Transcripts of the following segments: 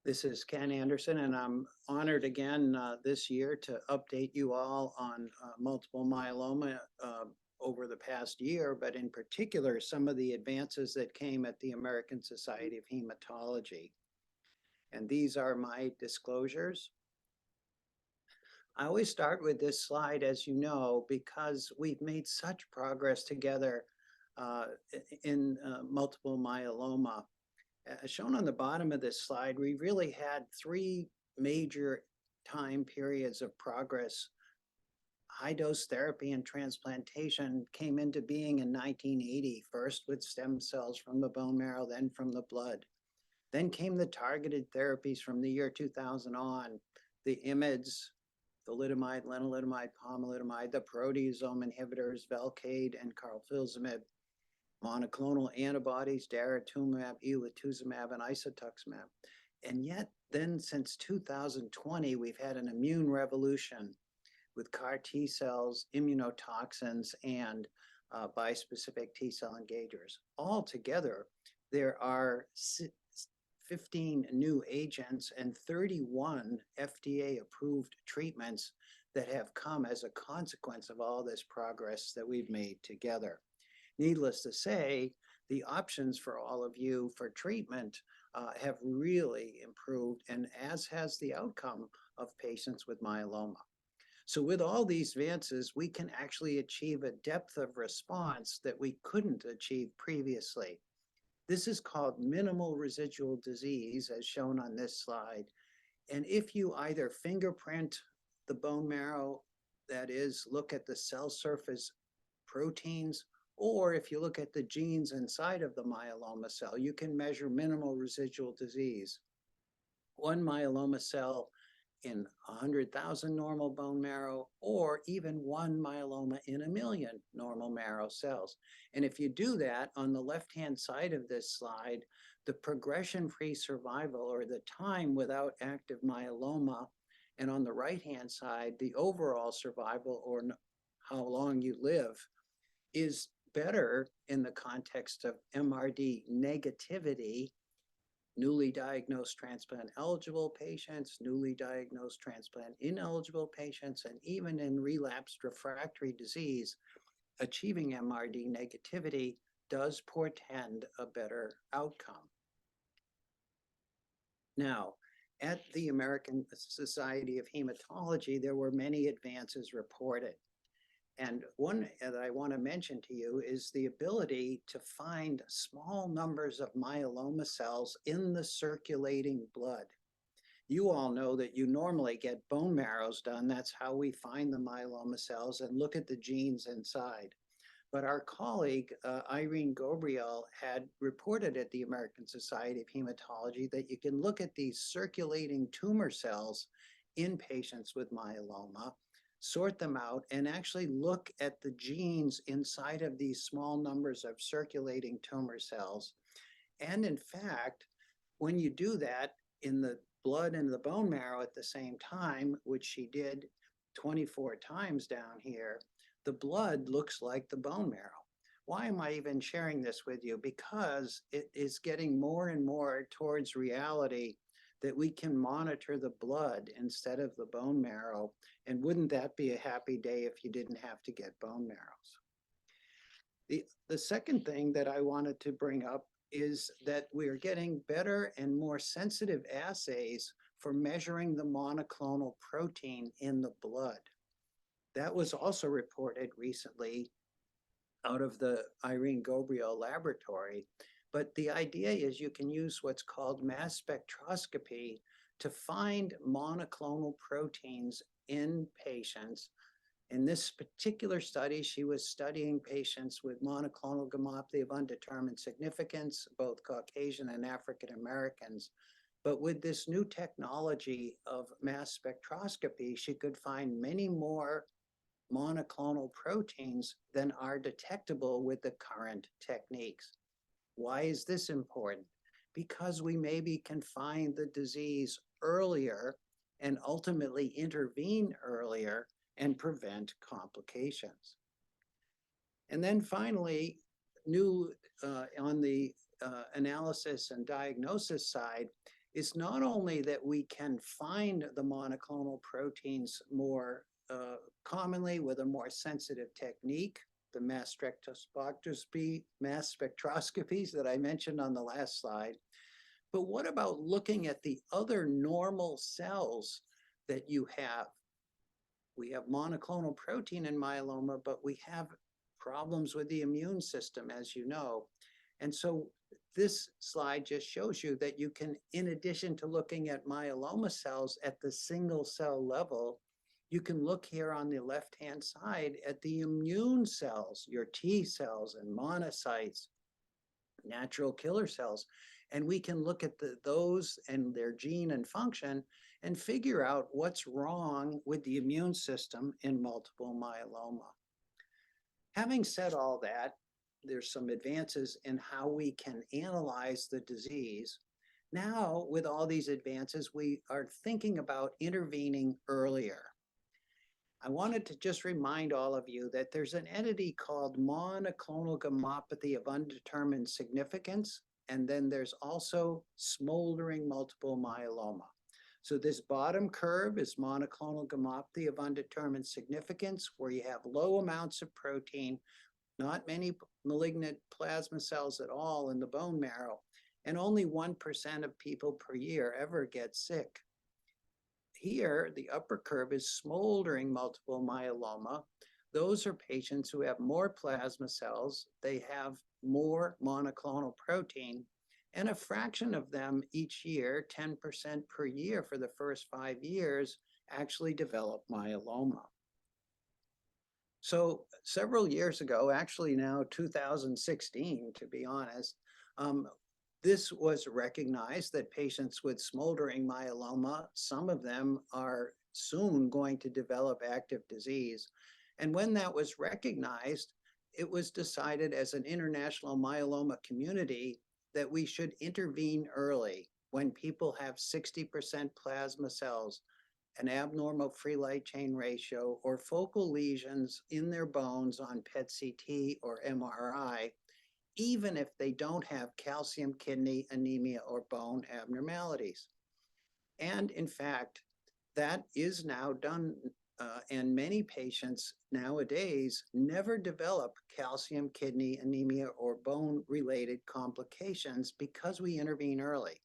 This is Ken Anderson, and I'm honored again this year to update you all on multiple myeloma over the past year, but in particular, some of the advances that came at the American Society of Hematology. And these are my disclosures. I always start with this slide, as you know, because we've made such progress together in multiple myeloma. As shown on the bottom of this slide, we really had three major time periods of progress. High-dose therapy and transplantation came into being in 1980, first with stem cells from the bone marrow, then from the blood. Then came the targeted therapies from the year 2000 on, the IMiDs, thalidomide, lenalidomide, pomalidomide, the proteasome inhibitors, Velcade and carfilzomib, monoclonal antibodies, daratumumab, elotuzumab, and isatuximab. And yet then since 2020, we've had an immune revolution with CAR T cells, immunotoxins, and bispecific T cell engagers. Altogether, there are 15 new agents and 31 FDA-approved treatments that have come as a consequence of all this progress that we've made together. Needless to say, the options for all of you for treatment have really improved, and as has the outcome of patients with myeloma. So with all these advances, we can actually achieve a depth of response that we couldn't achieve previously. This is called minimal residual disease, as shown on this slide. And if you either fingerprint the bone marrow, that is, look at the cell surface proteins, or if you look at the genes inside of the myeloma cell, you can measure minimal residual disease. One myeloma cell in 100,000 normal bone marrow, or even one myeloma in 1,000,000 normal marrow cells. And if you do that, on the left-hand side of this slide, the progression-free survival, or the time without active myeloma, and on the right-hand side, the overall survival, or how long you live, is better in the context of MRD negativity, newly diagnosed transplant eligible patients, newly diagnosed transplant ineligible patients, and even in relapsed refractory disease, achieving MRD negativity does portend a better outcome. Now, at the American Society of Hematology, there were many advances reported. And one that I want to mention to you is the ability to find small numbers of myeloma cells in the circulating blood. You all know that you normally get bone marrows done. That's how we find the myeloma cells and look at the genes inside. But our colleague, Irene Gabriel, had reported at the American Society of Hematology that you can look at these circulating tumor cells in patients with myeloma, sort them out, and actually look at the genes inside of these small numbers of circulating tumor cells. And in fact, when you do that in the blood and the bone marrow at the same time, which she did 24 times down here, the blood looks like the bone marrow. Why am I even sharing this with you? Because it is getting more and more towards reality that we can monitor the blood instead of the bone marrow. And wouldn't that be a happy day if you didn't have to get bone marrows? The second thing that I wanted to bring up is that we're getting better and more sensitive assays for measuring the monoclonal protein in the blood. That was also reported recently out of the Irene Gabriel laboratory. But the idea is you can use what's called mass spectroscopy to find monoclonal proteins in patients. In this particular study, she was studying patients with monoclonal gammopathy of undetermined significance, both Caucasian and African Americans. But with this new technology of mass spectroscopy, she could find many more monoclonal proteins than are detectable with the current techniques. Why is this important? Because we maybe can find the disease earlier and ultimately intervene earlier and prevent complications. And then finally, new on the analysis and diagnosis side is not only that we can find the monoclonal proteins more commonly with a more sensitive technique, the mass spectroscopies that I mentioned on the last slide, but what about looking at the other normal cells that you have? We have monoclonal protein in myeloma, but we have problems with the immune system, as you know. And so this slide just shows you that you can, in addition to looking at myeloma cells at the single cell level, you can look here on the left-hand side at the immune cells, your T cells and monocytes, natural killer cells. And we can look at those and their gene and function and figure out what's wrong with the immune system in multiple myeloma. Having said all that, there's some advances in how we can analyze the disease. Now, with all these advances, we are thinking about intervening earlier. I wanted to just remind all of you that there's an entity called monoclonal gammopathy of undetermined significance, and then there's also smoldering multiple myeloma. So this bottom curve is monoclonal gammopathy of undetermined significance, where you have low amounts of protein, not many malignant plasma cells at all in the bone marrow, and only 1% of people per year ever get sick. Here, the upper curve is smoldering multiple myeloma. Those are patients who have more plasma cells, they have more monoclonal protein, and a fraction of them each year, 10% per year for the first 5 years, actually develop myeloma. So several years ago, actually now 2016, to be honest, this was recognized that patients with smoldering myeloma, some of them are soon going to develop active disease. And when that was recognized, it was decided as an international myeloma community that we should intervene early when people have 60% plasma cells, an abnormal free light chain ratio, or focal lesions in their bones on PET-CT or MRI, even if they don't have calcium, kidney, anemia, or bone abnormalities. And in fact, that is now done, and many patients nowadays never develop calcium, kidney, anemia, or bone-related complications because we intervene early.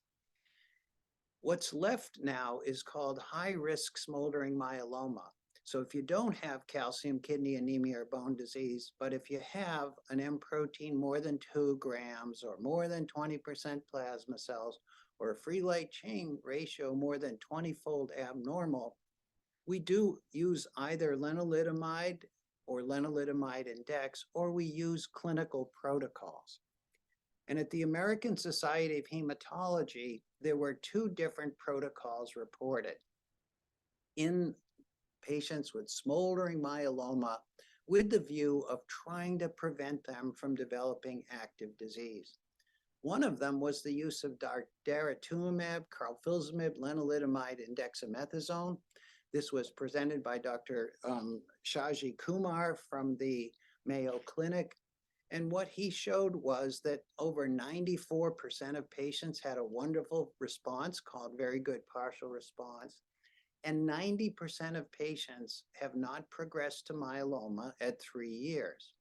What's left now is called high-risk smoldering myeloma. So if you don't have calcium, kidney, anemia, or bone disease, but if you have an M protein more than 2 grams or more than 20% plasma cells, or a free light chain ratio more than 20-fold abnormal, we do use either lenalidomide or lenalidomide index, or we use clinical protocols. And at the American Society of Hematology, there were 2 different protocols reported in patients with smoldering myeloma with the view of trying to prevent them from developing active disease. One of them was the use of daratumumab, carfilzomib, lenalidomide, and dexamethasone. This was presented by Dr. Shaji Kumar from the Mayo Clinic. And what he showed was that over 94% of patients had a wonderful response called very good partial response. And 90% of patients have not progressed to myeloma at 3 years.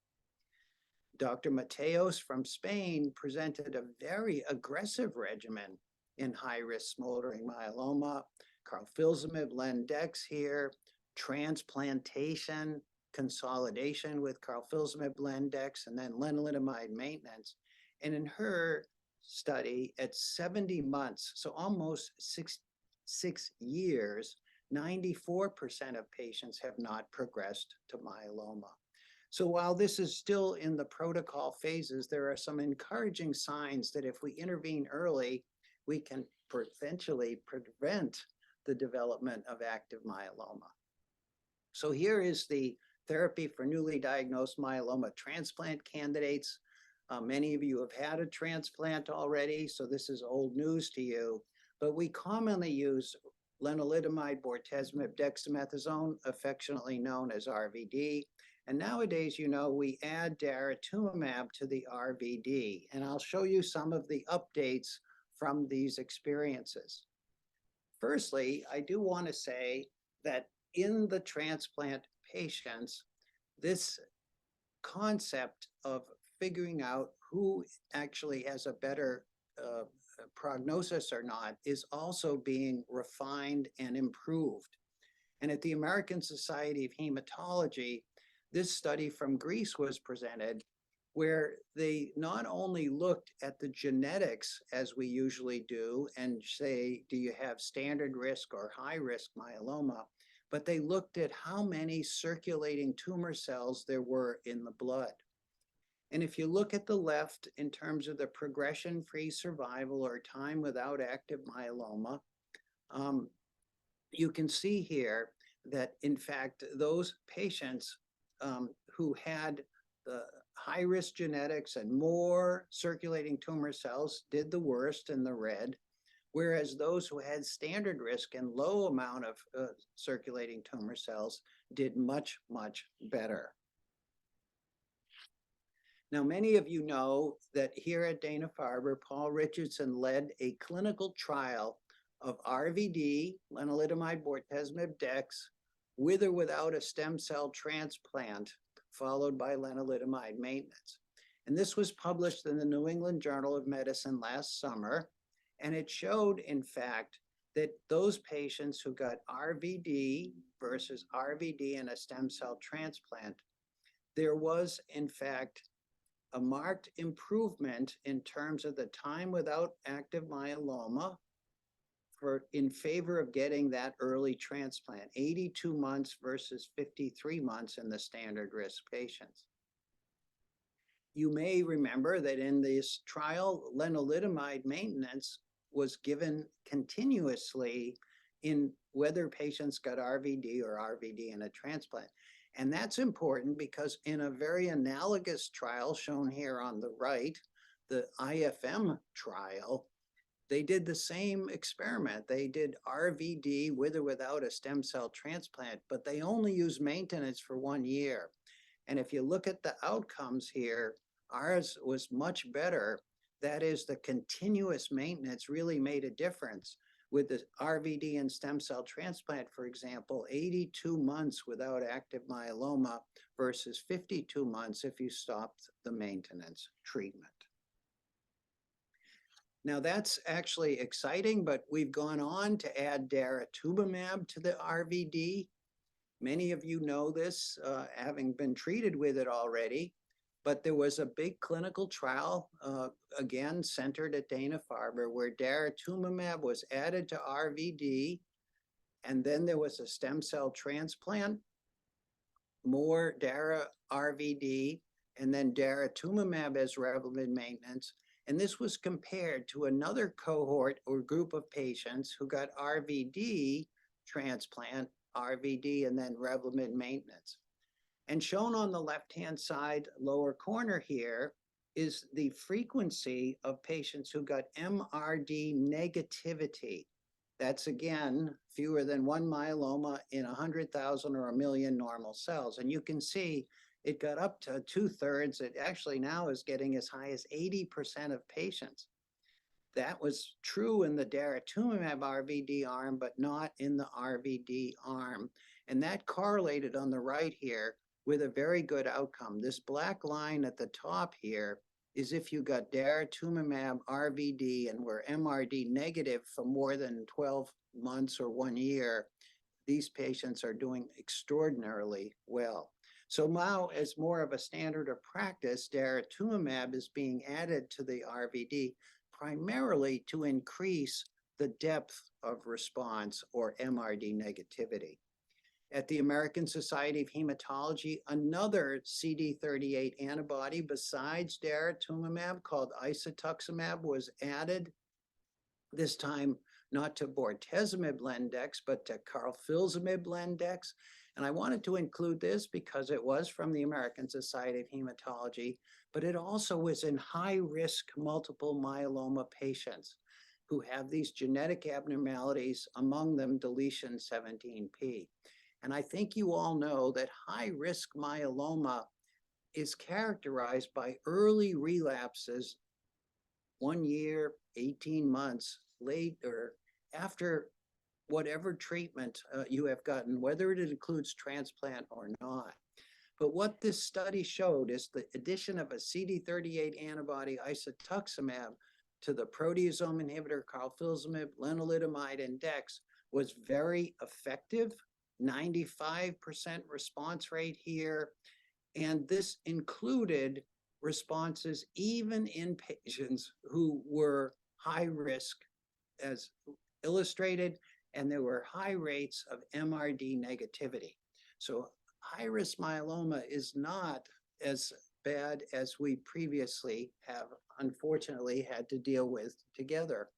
Dr. Mateos from Spain presented a very aggressive regimen in high-risk smoldering myeloma, carfilzomib, len-dex here, transplantation, consolidation with carfilzomib, len-dex, and then lenalidomide maintenance. And in her study at 70 months, so almost six years, 94% of patients have not progressed to myeloma. So while this is still in the protocol phases, there are some encouraging signs that if we intervene early, we can potentially prevent the development of active myeloma. So here is the therapy for newly diagnosed myeloma transplant candidates. Many of you have had a transplant already, so this is old news to you, but we commonly use lenalidomide, bortezomib, dexamethasone, affectionately known as RVD. And nowadays, you know, we add daratumumab to the RVD. And I'll show you some of the updates from these experiences. Firstly, I do want to say that in the transplant patients, this concept of figuring out who actually has a better prognosis or not is also being refined and improved. And at the American Society of Hematology, this study from Greece was presented, where they not only looked at the genetics as we usually do and say, do you have standard risk or high risk myeloma, but they looked at how many circulating tumor cells there were in the blood. And if you look at the left in terms of the progression-free survival or time without active myeloma, you can see here that in fact, those patients who had the high-risk genetics and more circulating tumor cells did the worst in the red, whereas those who had standard risk and low amount of circulating tumor cells did much, much better. Now, many of you know that here at Dana-Farber, Paul Richardson led a clinical trial of RVD, lenalidomide bortezomib dex, with or without a stem cell transplant, followed by lenalidomide maintenance. And this was published in the New England Journal of Medicine last summer. And it showed, in fact, that those patients who got RVD versus RVD and a stem cell transplant, there was, in fact, a marked improvement in terms of the time without active myeloma in favor of getting that early transplant, 82 months versus 53 months in the standard risk patients. You may remember that in this trial, lenalidomide maintenance was given continuously in whether patients got RVD or RVD in a transplant. And that's important because in a very analogous trial shown here on the right, the IFM trial, they did the same experiment. They did RVD with or without a stem cell transplant, but they only used maintenance for 1 year. And if you look at the outcomes here, ours was much better. That is, the continuous maintenance really made a difference. With the RVD and stem cell transplant, for example, 82 months without active myeloma versus 52 months if you stopped the maintenance treatment. Now that's actually exciting, but we've gone on to add daratumumab to the RVD. Many of you know this, having been treated with it already. But there was a big clinical trial, again, centered at Dana-Farber, where daratumumab was added to RVD, and then there was a stem cell transplant, more dara RVD, and then daratumumab as Revlimid maintenance. And this was compared to another cohort or group of patients who got RVD transplant, RVD, and then Revlimid maintenance. And shown on the left-hand side lower corner here is the frequency of patients who got MRD negativity. That's, again, fewer than one myeloma in 100,000 or 1 million normal cells. And you can see it got up to 2/3. It actually now is getting as high as 80% of patients. That was true in the daratumumab RVD arm, but not in the RVD arm. And that correlated on the right here with a very good outcome. This black line at the top here is if you got daratumumab RVD and were MRD negative for more than 12 months or 1 year, these patients are doing extraordinarily well. So now, as more of a standard of practice, daratumumab is being added to the RVD primarily to increase the depth of response or MRD negativity. At the American Society of Hematology, another CD38 antibody besides daratumumab called isatuximab was added, this time not to bortezomib lendex, but to carfilzomib lendex. And I wanted to include this because it was from the American Society of Hematology, but it also was in high-risk multiple myeloma patients who have these genetic abnormalities, among them deletion 17p. And I think you all know that high-risk myeloma is characterized by early relapses 1 year, 18 months later, after whatever treatment you have gotten, whether it includes transplant or not. But what this study showed is the addition of a CD38 antibody isatuximab to the proteasome inhibitor carfilzomib, lenalidomide, and dex was very effective, 95% response rate here. And this included responses even in patients who were high risk as illustrated, and there were high rates of MRD negativity. So high-risk myeloma is not as bad as we previously have unfortunately had to deal with together.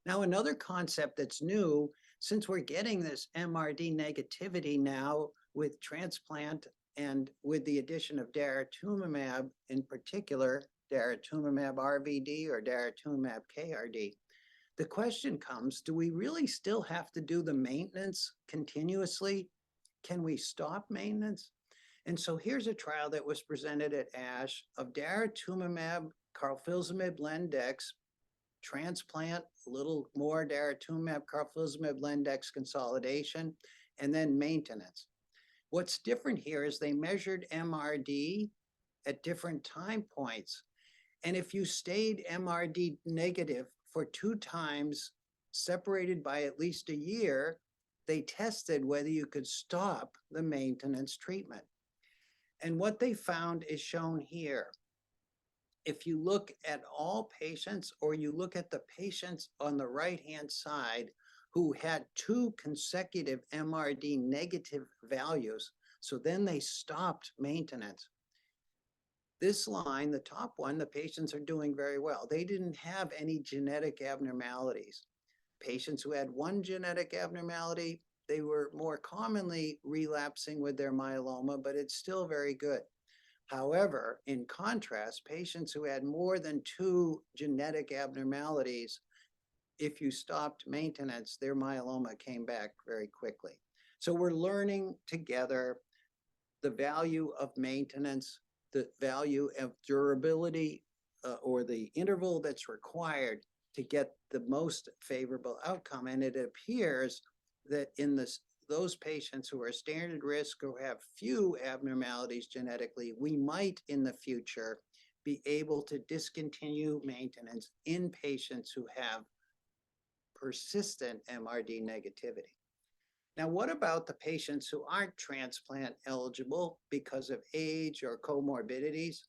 Now, another concept that's new, since we're getting this MRD negativity now with transplant and with the addition of daratumumab, in particular, daratumumab RVD or daratumumab KRD, the question comes, do we really still have to do the maintenance continuously? Can we stop maintenance? And so here's a trial that was presented at ASH of daratumumab, carfilzomib, lendex, transplant, a little more daratumumab, carfilzomib, lendex consolidation, and then maintenance. What's different here is they measured MRD at different time points. And if you stayed MRD negative for 2 times, separated by at least a year, they tested whether you could stop the maintenance treatment. And what they found is shown here. If you look at all patients, or you look at the patients on the right-hand side who had 2 consecutive MRD negative values, so then they stopped maintenance. This line, the top one, the patients are doing very well. They didn't have any genetic abnormalities. Patients who had 1 genetic abnormality, they were more commonly relapsing with their myeloma, but it's still very good. However, in contrast, patients who had more than 2 genetic abnormalities, if you stopped maintenance, their myeloma came back very quickly. So we're learning together the value of maintenance, the value of durability, or the interval that's required to get the most favorable outcome. And it appears that in those patients who are standard risk or have few abnormalities genetically, we might in the future be able to discontinue maintenance in patients who have persistent MRD negativity. Now, what about the patients who aren't transplant eligible because of age or comorbidities?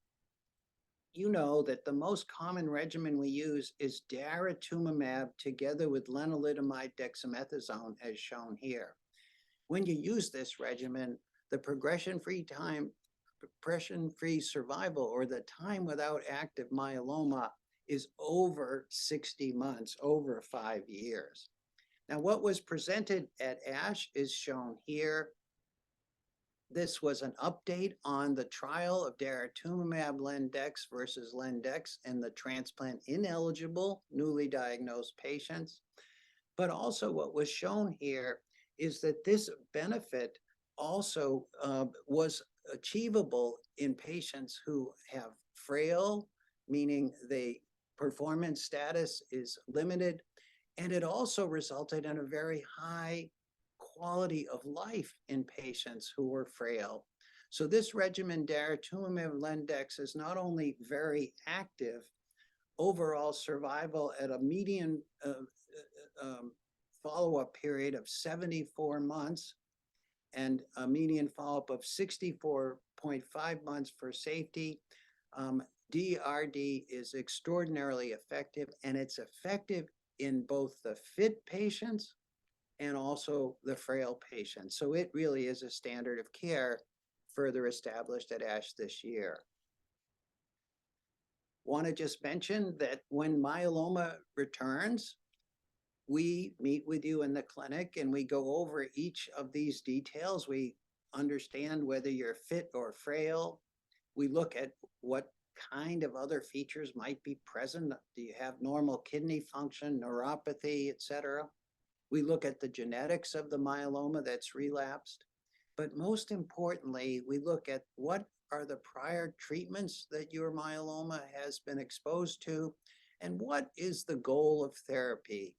You know that the most common regimen we use is daratumumab together with lenalidomide dexamethasone, as shown here. When you use this regimen, the progression-free survival, or the time without active myeloma, is over 60 months, over 5 years. Now, what was presented at ASH is shown here. This was an update on the trial of daratumumab lendex versus lendex in the transplant ineligible newly diagnosed patients. But also what was shown here is that this benefit also was achievable in patients who have frail, meaning the performance status is limited, and it also resulted in a very high quality of life in patients who were frail. So this regimen, daratumumab lendex, is not only very active, overall survival at a median follow-up period of 74 months and a median follow-up of 64.5 months for safety. DRD is extraordinarily effective, and it's effective in both the fit patients and also the frail patients. So it really is a standard of care further established at ASH this year. Want to just mention that when myeloma returns, we meet with you in the clinic and we go over each of these details. We understand whether you're fit or frail. We look at what kind of other features might be present. Do you have normal kidney function, neuropathy, etc.? We look at the genetics of the myeloma that's relapsed. But most importantly, we look at what are the prior treatments that your myeloma has been exposed to? And what is the goal of therapy?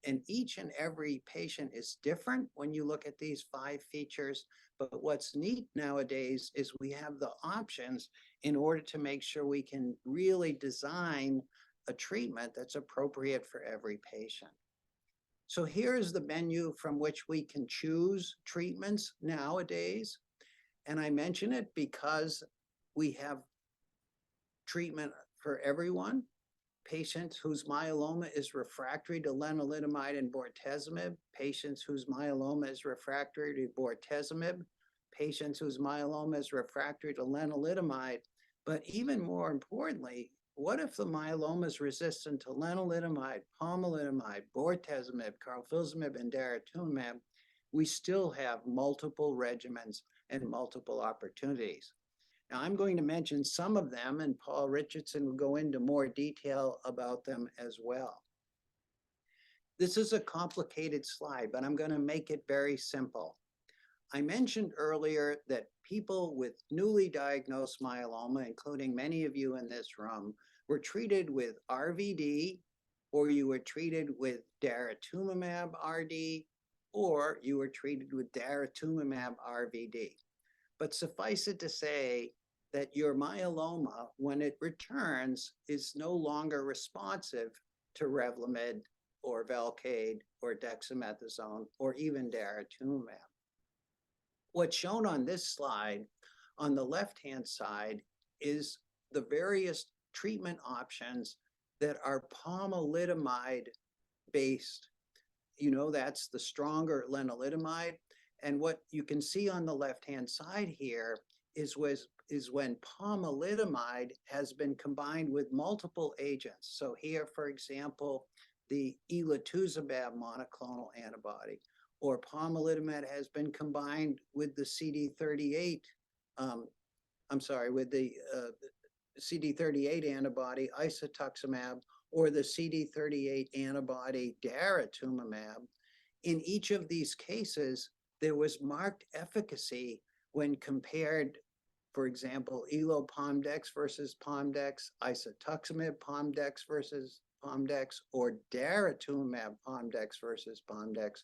And each and every patient is different when you look at these 5 features. But what's neat nowadays is we have the options in order to make sure we can really design a treatment that's appropriate for every patient. So here's the menu from which we can choose treatments nowadays. And I mention it because we have treatment for everyone. Patients whose myeloma is refractory to lenalidomide and bortezomib, patients whose myeloma is refractory to bortezomib, patients whose myeloma is refractory to lenalidomide. But even more importantly, what if the myeloma is resistant to lenalidomide, pomalidomide, bortezomib, carfilzomib, and daratumumab? We still have multiple regimens and multiple opportunities. Now, I'm going to mention some of them, and Paul Richardson will go into more detail about them as well. This is a complicated slide, but I'm going to make it very simple. I mentioned earlier that people with newly diagnosed myeloma, including many of you in this room, were treated with RVD, or you were treated with daratumumab RD, or you were treated with daratumumab RVD. But suffice it to say that your myeloma, when it returns, is no longer responsive to Revlimid or Velcade or dexamethasone or even daratumumab. What's shown on this slide on the left-hand side is the various treatment options that are pomalidomide based. You know, that's the stronger lenalidomide. And what you can see on the left-hand side here is when pomalidomide has been combined with multiple agents. So here, for example, the elotuzumab monoclonal antibody, or pomalidomide has been combined with the CD38, with the CD38 antibody isatuximab, or the CD38 antibody daratumumab. In each of these cases, there was marked efficacy when compared, for example, elo-pomdex versus pomdex, isatuximab pomdex versus pomdex, or daratumumab pomdex versus pomdex.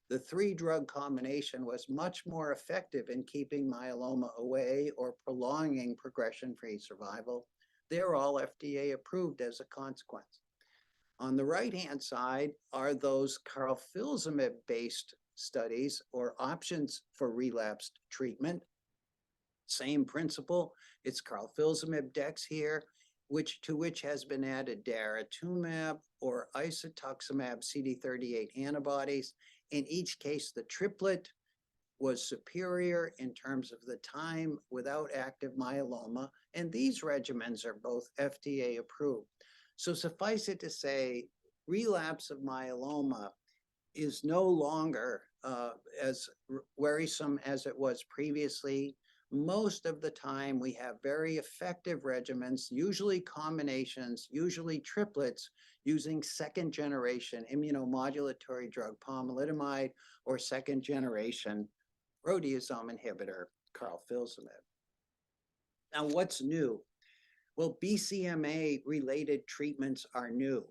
The 3-drug combination was much more effective in keeping myeloma away or prolonging progression-free survival. They're all FDA approved as a consequence. On the right-hand side are those carfilzomib-based studies or options for relapsed treatment. Same principle, it's carfilzomib dex here, to which has been added daratumumab or isatuximab CD38 antibodies. In each case, the triplet was superior in terms of the time without active myeloma, and these regimens are both FDA approved. So suffice it to say, relapse of myeloma is no longer as worrisome as it was previously. Most of the time, we have very effective regimens, usually combinations, usually triplets, using second-generation immunomodulatory drug pomalidomide or second-generation proteasome inhibitor carfilzomib. Now, what's new? Well, BCMA-related treatments are new.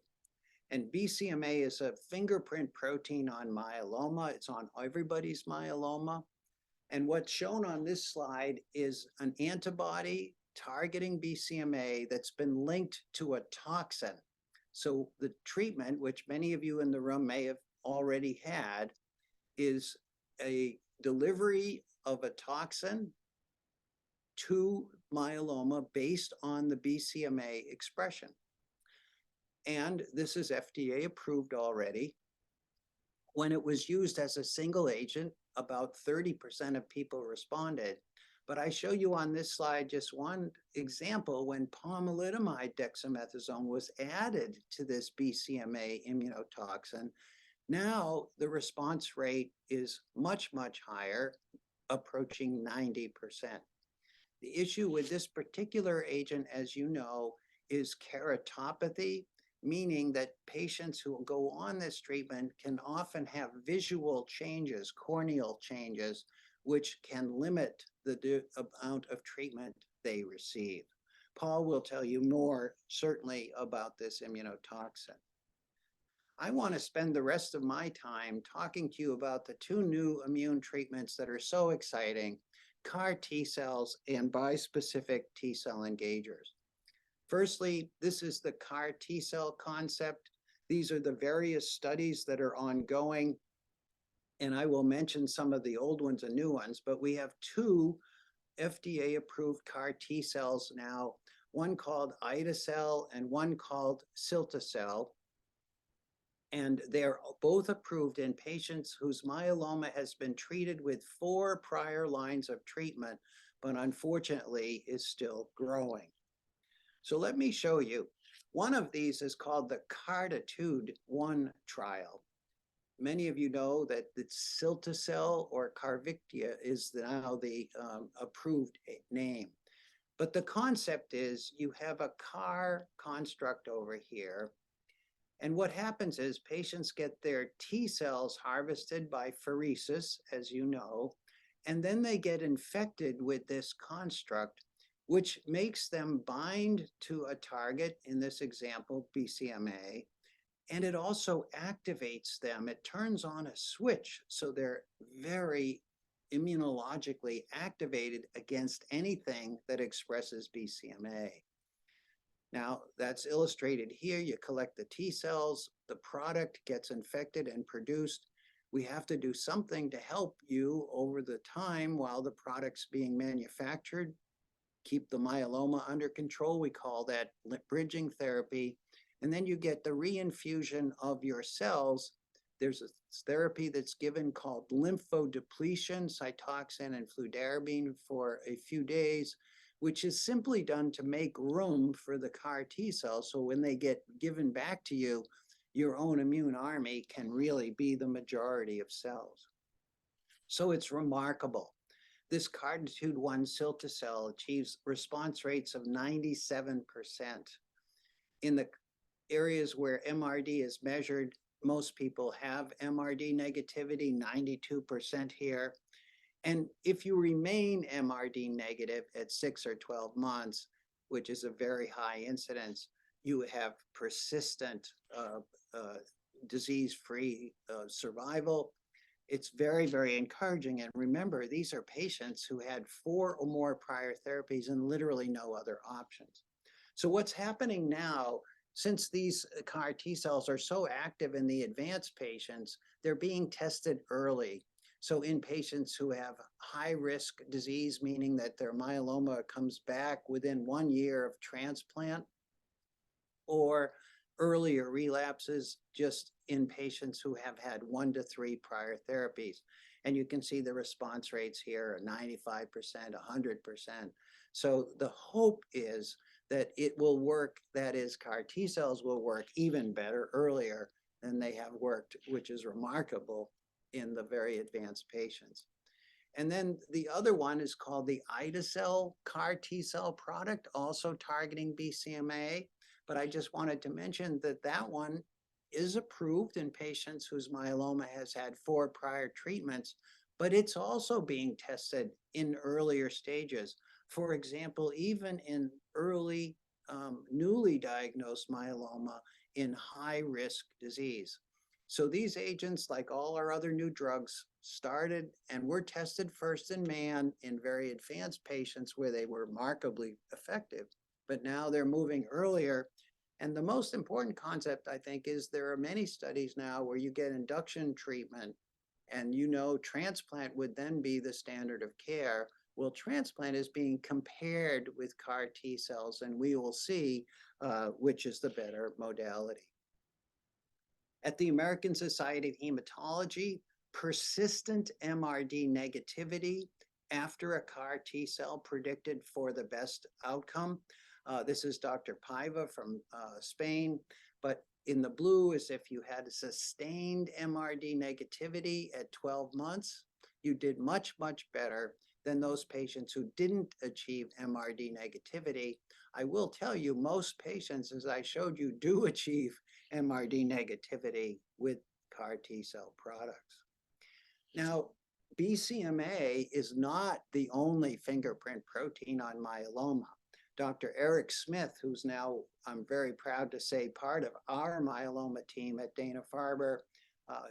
And BCMA is a fingerprint protein on myeloma. It's on everybody's myeloma. And what's shown on this slide is an antibody targeting BCMA that's been linked to a toxin. So the treatment, which many of you in the room may have already had, is a delivery of a toxin to myeloma based on the BCMA expression. And this is FDA approved already. When it was used as a single agent, about 30% of people responded. But I show you on this slide just one example when pomalidomide dexamethasone was added to this BCMA immunotoxin. Now the response rate is much, much higher, approaching 90%. The issue with this particular agent, as you know, is keratopathy, meaning that patients who go on this treatment can often have visual changes, corneal changes, which can limit the amount of treatment they receive. Paul will tell you more certainly about this immunotoxin. I want to spend the rest of my time talking to you about the two new immune treatments that are so exciting, CAR T cells and bispecific T cell engagers. Firstly, this is the CAR T cell concept. These are the various studies that are ongoing, and I will mention some of the old ones and new ones, but we have two FDA-approved CAR T cells now, one called ide-cel and one called cilta-cel. And they're both approved in patients whose myeloma has been treated with 4 prior lines of treatment, but unfortunately is still growing. So let me show you. One of these is called the CARTITUDE-1 trial. Many of you know that the cilta-cel or Carvykti is now the approved name. But the concept is you have a CAR construct over here. And what happens is patients get their T cells harvested by pheresis, as you know, and then they get infected with this construct, which makes them bind to a target, in this example, BCMA, and it also activates them. It turns on a switch, so they're very immunologically activated against anything that expresses BCMA. Now, that's illustrated here. You collect the T cells, the product gets infected and produced. We have to do something to help you over the time while the product's being manufactured, keep the myeloma under control. We call that bridging therapy. And then you get the reinfusion of your cells. There's a therapy that's given called lymphodepletion, Cytoxan and fludarabine for a few days, which is simply done to make room for the CAR T cells. So when they get given back to you, your own immune army can really be the majority of cells. So it's remarkable. This CARTITUDE-1 cilta-cel achieves response rates of 97%. In the areas where MRD is measured, most people have MRD negativity, 92% here. And if you remain MRD negative at 6 or 12 months, which is a very high incidence, you have persistent disease-free survival. It's very, very encouraging. And remember, these are patients who had 4 or more prior therapies and literally no other options. So what's happening now, since these CAR T cells are so active in the advanced patients, they're being tested early. So in patients who have high-risk disease, meaning that their myeloma comes back within 1 year of transplant, or earlier relapses just in patients who have had 1 to 3 prior therapies. And you can see the response rates here, 95%, 100%. So the hope is that it will work, that is, CAR T cells will work even better earlier than they have worked, which is remarkable in the very advanced patients. And then the other one is called the ide-cel CAR T cell product, also targeting BCMA. But I just wanted to mention that that one is approved in patients whose myeloma has had 4 prior treatments, but it's also being tested in earlier stages. For example, even in early newly diagnosed myeloma in high-risk disease. So these agents, like all our other new drugs, started and were tested first in man in very advanced patients where they were remarkably effective, but now they're moving earlier. And the most important concept, I think, is there are many studies now where you get induction treatment and transplant would then be the standard of care. Well, transplant is being compared with CAR T cells, and we will see which is the better modality. At the American Society of Hematology, persistent MRD negativity after a CAR T cell predicted for the best outcome. This is Dr. Paiva from Spain, but in the blue is if you had a sustained MRD negativity at 12 months, you did much, much better than those patients who didn't achieve MRD negativity. I will tell you, most patients, as I showed you, do achieve MRD negativity with CAR T cell products. Now, BCMA is not the only fingerprint protein on myeloma. Dr. Eric Smith, who's now, I'm very proud to say, part of our myeloma team at Dana-Farber.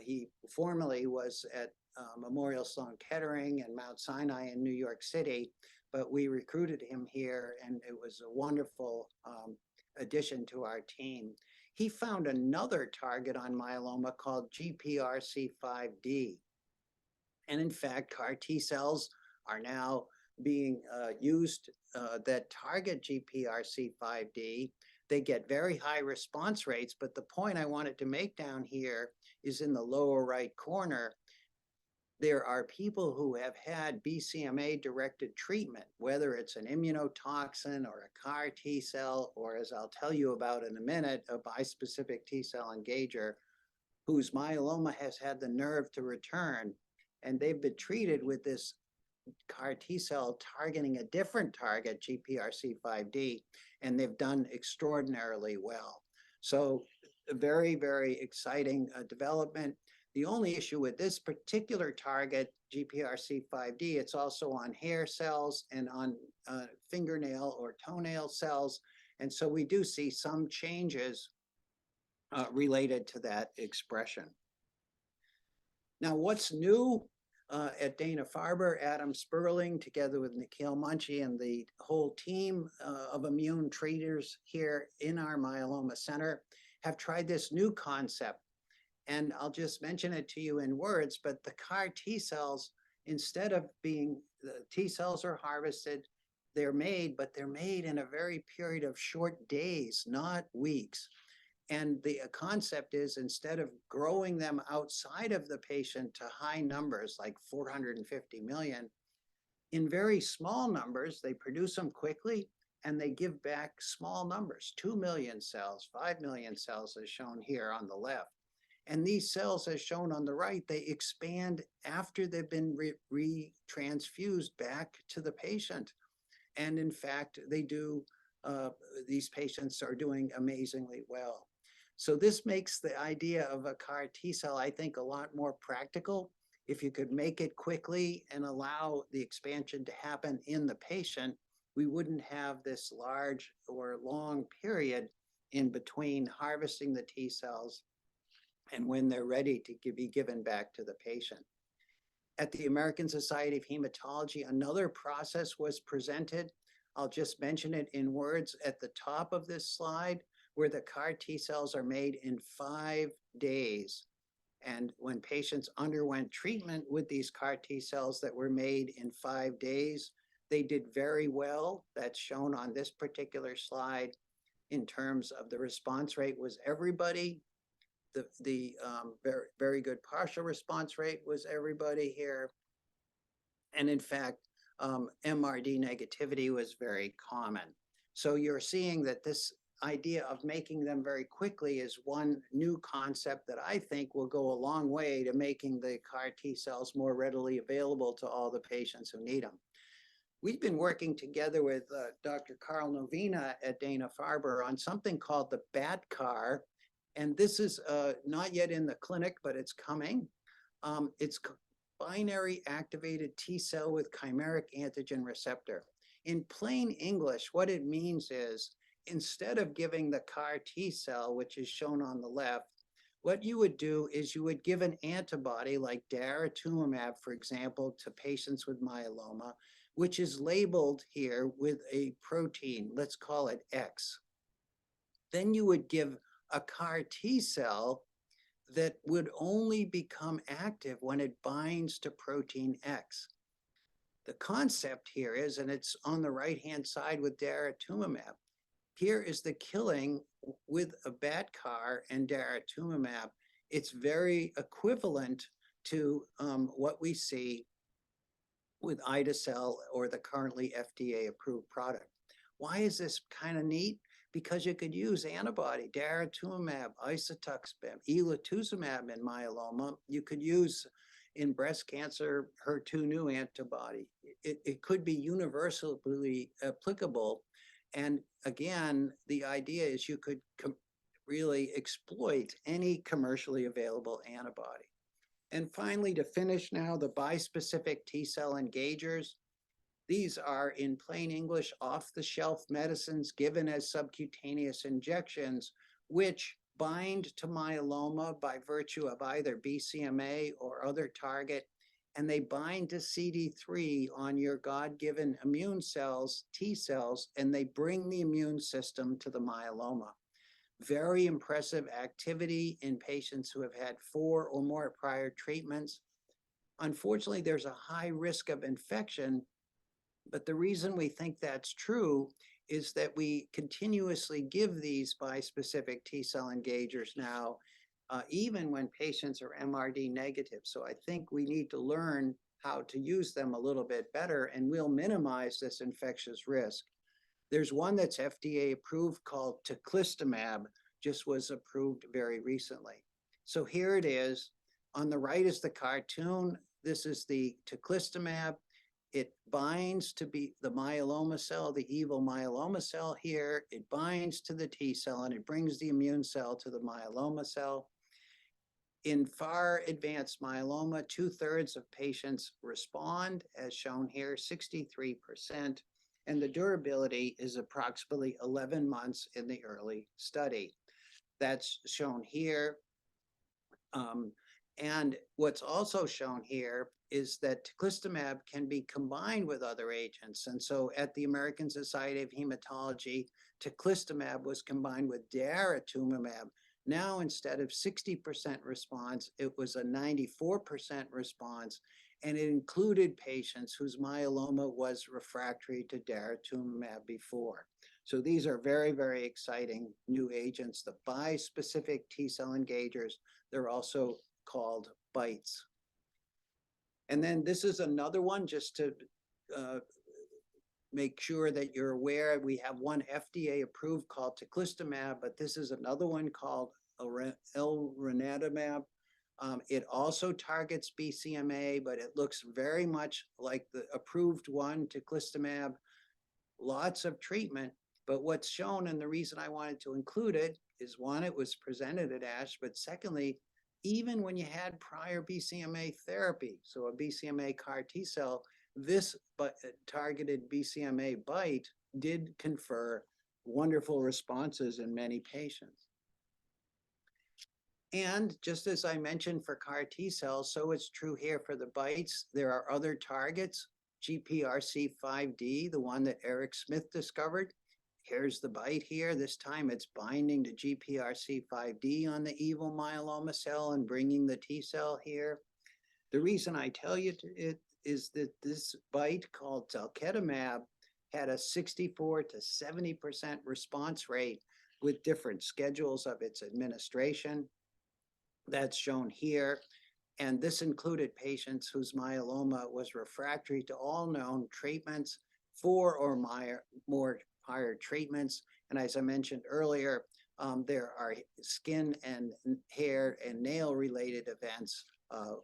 He formerly was at Memorial Sloan Kettering and Mount Sinai in New York City, but we recruited him here, and it was a wonderful addition to our team. He found another target on myeloma called GPRC5D. And in fact, CAR T cells are now being used that target GPRC5D. They get very high response rates, but the point I wanted to make down here is in the lower right corner. There are people who have had BCMA-directed treatment, whether it's an immunotoxin or a CAR T cell, or as I'll tell you about in a minute, a bispecific T cell engager, whose myeloma has had the nerve to return. And they've been treated with this CAR T cell targeting a different target, GPRC5D, and they've done extraordinarily well. So a very, very exciting development. The only issue with this particular target, GPRC5D, it's also on hair cells and on fingernail or toenail cells. And so we do see some changes related to that expression. Now, what's new at Dana-Farber? Adam Sperling, together with Nikhil Munshi and the whole team of immune treaters here in our myeloma center, have tried this new concept. And I'll just mention it to you in words, but the CAR T cells, instead of being, the T cells are harvested, they're made, but they're made in a very period of short days, not weeks. And the concept is, instead of growing them outside of the patient to high numbers, like 450 million, in very small numbers, they produce them quickly and they give back small numbers, 2 million cells, 5 million cells, as shown here on the left. And these cells, as shown on the right, they expand after they've been retransfused back to the patient. And in fact, they do, these patients are doing amazingly well. So this makes the idea of a CAR T cell, I think, a lot more practical. If you could make it quickly and allow the expansion to happen in the patient, we wouldn't have this large or long period in between harvesting the T cells and when they're ready to be given back to the patient. At the American Society of Hematology, another process was presented. I'll just mention it in words at the top of this slide, where the CAR T cells are made in 5 days. And when patients underwent treatment with these CAR T cells that were made in 5 days, they did very well. That's shown on this particular slide in terms of the response rate was everybody. The very, very good partial response rate was everybody here. And in fact, MRD negativity was very common. So you're seeing that this idea of making them very quickly is one new concept that I think will go a long way to making the CAR T cells more readily available to all the patients who need them. We've been working together with Dr. Carl Novina at Dana-Farber on something called the BAT-CAR, and this is not yet in the clinic, but it's coming. It's binary activated T cell with chimeric antigen receptor. In plain English, what it means is, instead of giving the CAR T cell, which is shown on the left, what you would do is you would give an antibody like daratumumab, for example, to patients with myeloma, which is labeled here with a protein, let's call it X. Then you would give a CAR T cell that would only become active when it binds to protein X. The concept here is, and it's on the right-hand side with daratumumab, here is the killing with a BAT-CAR and daratumumab. It's very equivalent to what we see with ide-cel or the currently FDA-approved product. Why is this kind of neat? Because you could use antibody, daratumumab, isatuximab, elotuzumab in myeloma. You could use in breast cancer HER2 new antibody. It could be universally applicable. And again, the idea is you could really exploit any commercially available antibody. And finally, to finish now, the bispecific T-cell engagers. These are, in plain English, off-the-shelf medicines given as subcutaneous injections, which bind to myeloma by virtue of either BCMA or other target, and they bind to CD3 on your God-given immune cells, T cells, and they bring the immune system to the myeloma. Very impressive activity in patients who have had 4 or more prior treatments. Unfortunately, there's a high risk of infection, but the reason we think that's true is that we continuously give these bispecific T-cell engagers now, even when patients are MRD negative. So I think we need to learn how to use them a little bit better, and we'll minimize this infectious risk. There's one that's FDA approved called teclistamab, just was approved very recently. So here it is. On the right is the cartoon. This is the teclistamab. It binds to the myeloma cell, the evil myeloma cell here. It binds to the T cell and it brings the immune cell to the myeloma cell. In far advanced myeloma, 2/3 of patients respond, as shown here, 63%, and the durability is approximately 11 months in the early study. That's shown here. And what's also shown here is that teclistamab can be combined with other agents. And so at the American Society of Hematology, teclistamab was combined with daratumumab. Now, instead of 60% response, it was a 94% response, and it included patients whose myeloma was refractory to daratumumab before. So these are very, very exciting new agents, the bispecific T-cell engagers. They're also called BiTEs. And then this is another one, just to make sure that you're aware. We have one FDA approved called teclistamab, but this is another one called elranatamab. It also targets BCMA, but it looks very much like the approved one, teclistamab. Lots of treatment, but what's shown, and the reason I wanted to include it, is one, it was presented at ASH, but secondly, even when you had prior BCMA therapy, so a BCMA CAR T cell, this targeted BCMA BiTE did confer wonderful responses in many patients. And just as I mentioned for CAR T cells, so it's true here for the BiTEs. There are other targets, GPRC5D, the one that Eric Smith discovered. Here's the BiTE here. This time it's binding to GPRC5D on the evil myeloma cell and bringing the T cell here. The reason I tell you it is that this BiTE called talquetamab had a 64 to 70% response rate with different schedules of its administration. That's shown here. And this included patients whose myeloma was refractory to all known treatments, 4 or more prior treatments. And as I mentioned earlier, there are skin and hair and nail related events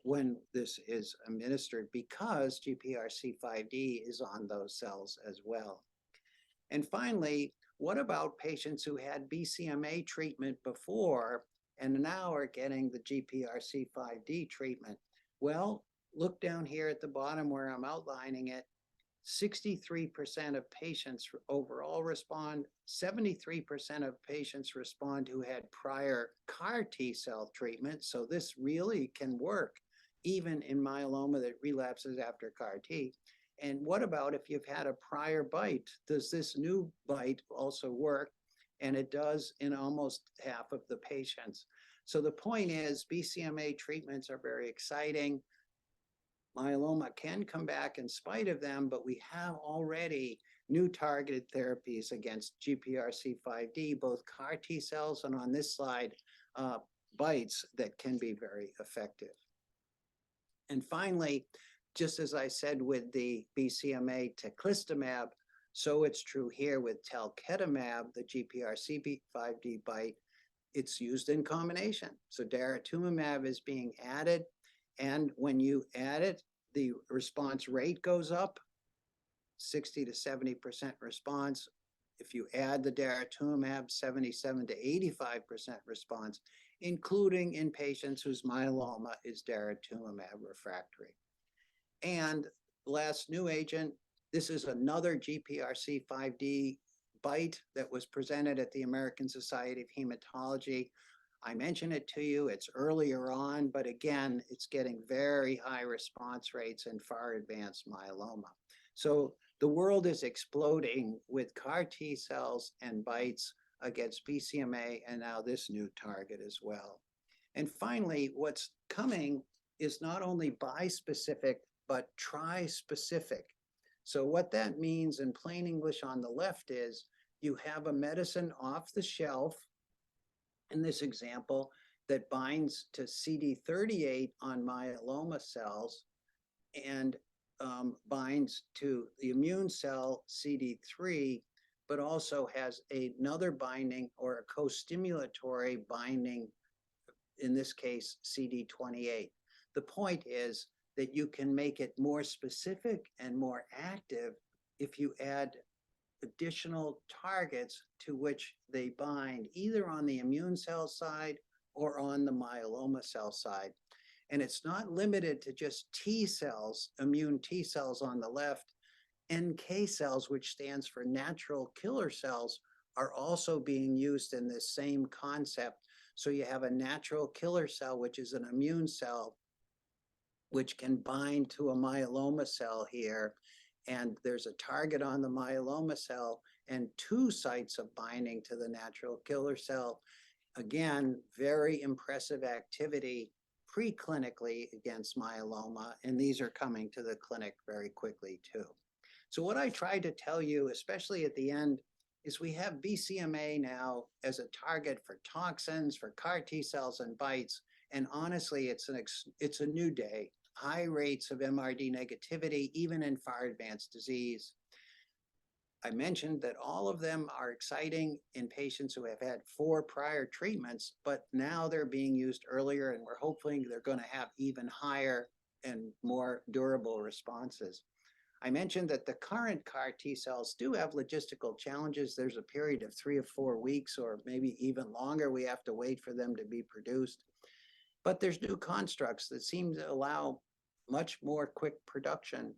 when this is administered, because GPRC5D is on those cells as well. And finally, what about patients who had BCMA treatment before and now are getting the GPRC5D treatment? Well, look down here at the bottom where I'm outlining it. 63% of patients overall respond. 73% of patients respond who had prior CAR T cell treatment. So this really can work even in myeloma that relapses after CAR T. And what about if you've had a prior BiTE? Does this new BiTE also work? And it does in almost half of the patients. So the point is, BCMA treatments are very exciting. Myeloma can come back in spite of them, but we have already new targeted therapies against GPRC5D, both CAR T cells and on this slide, BiTEs that can be very effective. And finally, just as I said with the BCMA teclistamab, so it's true here with talquetamab, the GPRC5D BiTE. It's used in combination. So daratumumab is being added, and when you add it, the response rate goes up, 60 to 70% response. if you add the daratumumab, 77 to 85% response, including in patients whose myeloma is daratumumab refractory. And last new agent, this is another GPRC5D BiTE that was presented at the American Society of Hematology. I mentioned it to you, it's earlier on, but again, it's getting very high response rates in far advanced myeloma. So the world is exploding with CAR T cells and BiTEs against BCMA and now this new target as well. And finally, what's coming is not only bispecific, but tri-specific. So what that means in plain English on the left is you have a medicine off the shelf, in this example, that binds to CD38 on myeloma cells and binds to the immune cell CD3, but also has another binding or a co-stimulatory binding, in this case, CD28. The point is that you can make it more specific and more active if you add additional targets to which they bind, either on the immune cell side or on the myeloma cell side. And it's not limited to just T cells, immune T cells on the left. NK cells, which stands for natural killer cells, are also being used in this same concept. So you have a natural killer cell, which is an immune cell, which can bind to a myeloma cell here. And there's a target on the myeloma cell and two sites of binding to the natural killer cell. Again, very impressive activity preclinically against myeloma, and these are coming to the clinic very quickly too. So what I tried to tell you, especially at the end, is we have BCMA now as a target for toxins, for CAR T cells and BiTEs, and honestly, it's a new day. High rates of MRD negativity, even in far advanced disease. I mentioned that all of them are exciting in patients who have had 4 prior treatments, but now they're being used earlier, and we're hoping they're going to have even higher and more durable responses. I mentioned that the current CAR T cells do have logistical challenges. There's a period of 3 or 4 weeks, or maybe even longer, we have to wait for them to be produced. But there's new constructs that seem to allow much more quick production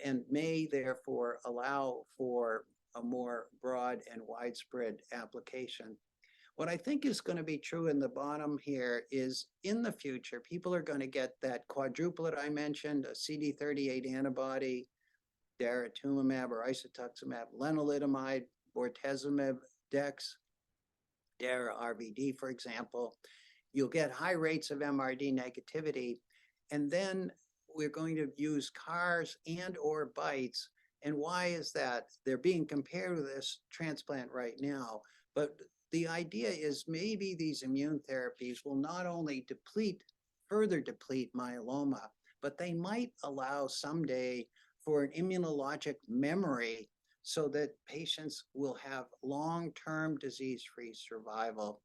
and may therefore allow for a more broad and widespread application. What I think is going to be true in the bottom here is in the future, people are going to get that quadruplet I mentioned, a CD38 antibody, daratumumab or isatuximab, lenalidomide, bortezomib, dex, dara-RVD, for example. You'll get high rates of MRD negativity, and then we're going to use CARs and or BiTEs. And why is that? They're being compared with this transplant right now, but the idea is maybe these immune therapies will not only further deplete myeloma, but they might allow someday for an immunologic memory so that patients will have long-term disease-free survival.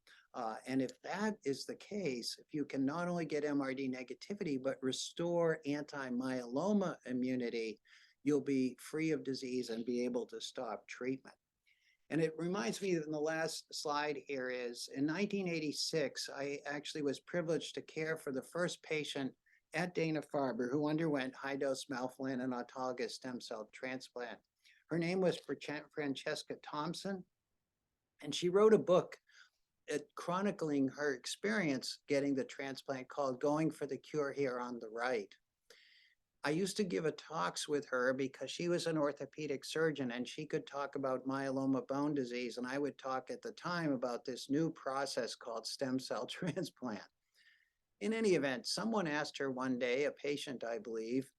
And if that is the case, if you can not only get MRD negativity, but restore anti-myeloma immunity, you'll be free of disease and be able to stop treatment. And it reminds me that in the last slide here is, in 1986, I actually was privileged to care for the first patient at Dana-Farber who underwent high-dose melphalan and autologous stem cell transplant. Her name was Francesca Thompson, and she wrote a book chronicling her experience getting the transplant called Going for the Cure here on the right. I used to give talks with her because she was an orthopedic surgeon and she could talk about myeloma bone disease, and I would talk at the time about this new process called stem cell transplant. In any event, someone asked her one day, a patient I believe,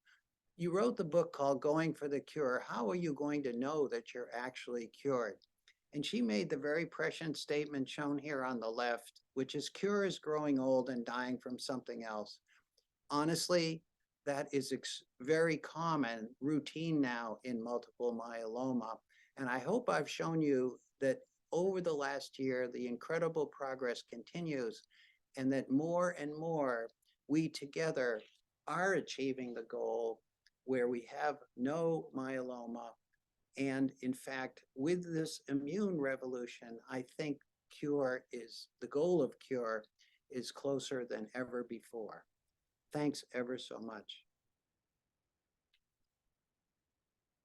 "You wrote the book called Going for the Cure. How are you going to know that you're actually cured?" And she made the very prescient statement shown here on the left, which is, cure is growing old and dying from something else. Honestly, that is very common, routine now in multiple myeloma. And I hope I've shown you that over the last year, the incredible progress continues, and that more and more we together are achieving the goal where we have no myeloma And in fact, with this immune revolution, I think the goal of cure is closer than ever before. Thanks ever so much.